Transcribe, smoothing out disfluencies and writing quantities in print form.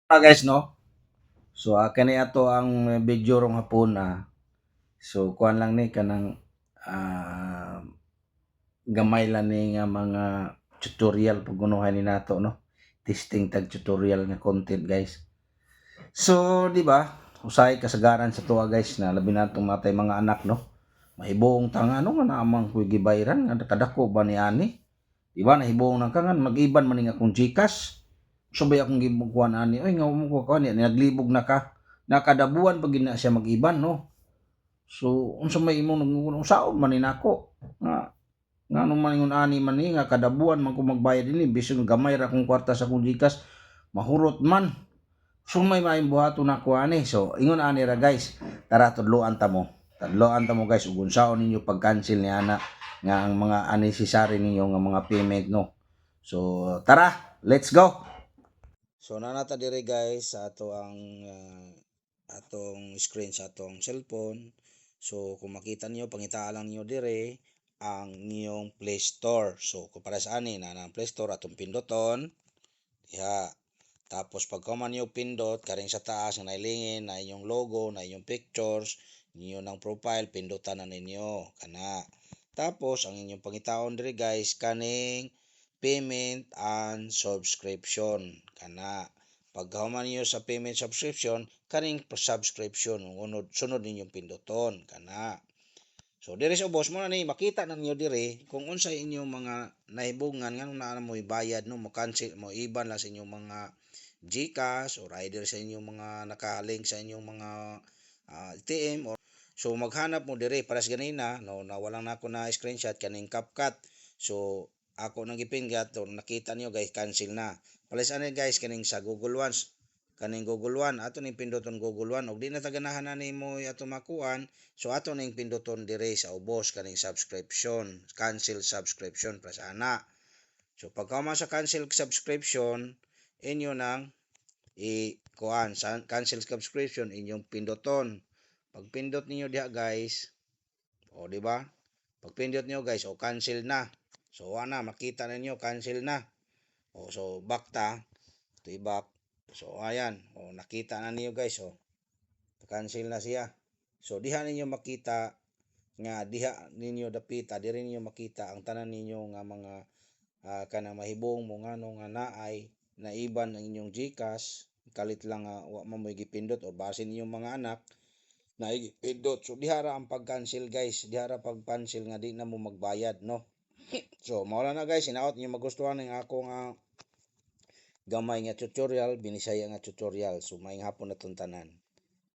Guys, no? So, kani ato ang video rong hapon na. So, kuan lang ni kanang ah, gamay lang ni nga mga tutorial pag unuhan ni nato, no? Testing tag tutorial nga content, guys. So, di ba? Usay kasagaran sa tuwa, guys, na labi na itong matay mga anak, no? Mahibong tanga, no? Nga naamang kuy gibayran, nga kadako ba ni ani? Di ba? Nahibong na ka nga, mag-iban man nga akong Gcash. Sabay akong gibukuan ani, oy nga mo ko ni naglibog na ka. Nakadabuan pag gina siya mag-iban, no. So unsa may imong nangunguno saon man ni nako. Nga nung man ingon ani man ni nga kadabuan man ko magbayad ini bisan gamay ra kong kwarta sa akong Gcash mahurot man. So may maayong buhaton nako ani. So ingon ani ra guys, tara tudloan ta mo. Tudloan ta mo guys ug unsaon ninyo pag-cancel ni ana nga ang mga unnecessary ninyo nga mga payment, no. So tara, let's go. So nanata dire guys sa ato ang atong screen sa atong cellphone. So kung makita niyo pangita lang niyo dire ang niyong Play Store. So kung para sa ani na ang Play Store atong pindoton diha. Tapos pag man niyo pindot karing sa taas nga nailingin na inyong logo, na inyong pictures, niyo ng profile pindutan na ninyo kana. Tapos ang inyong pangitaon dire guys kaning payment and subscription kana. Pagkahuman niyo sa payment subscription kaning subscription sunod ninyong pinduton kana. So dire sa boss mo na ni makita na niyo dire kung unsa inyong mga nahibungan nganong naa mo ibayad, no, mo cancel mo iban lang sa inyong mga GCash or either sa inyong mga naka-link sa inyong mga ATM or so maghanap mo dire para sa ganina, no, na walang na ako na screenshot kaning CapCut. So ako nang gipingat or nakita niyo guys cancel na. Palis ani guys kaning sa Google Ones, kaning Google One ato ning pinduton Google One og di na taganahan na nimo ato makuan. So ato ning pinduton dire sa ubos kaning subscription, cancel subscription para ana. So pagka sa cancel subscription inyo nang kuan sa cancel subscription inyong pinduton. Pag pindot niyo diha guys, o di ba? Pag pindot niyo guys, o cancel na. So ana makita ninyo cancel na. O so back ta, to back. So ayan, o nakita na niyo guys, o cancel na siya. So diha ninyo makita nga diha ninyo dapita, diri ninyo makita ang tanan ninyo nga mga kanang mahibong mo ngano nga naay naiban ang inyong GCash kalit lang nga wa man mo gipindot o basin ninyong mga anak na ipindot. So diha ra ang pag-cancel guys, diha ra pag-cancel nga di na mo magbayad, no. So mao na guys, inaot niyo magustuhan ng ako nga gamay nga tutorial, binisaya nga tutorial. So maayong hapon na tanan.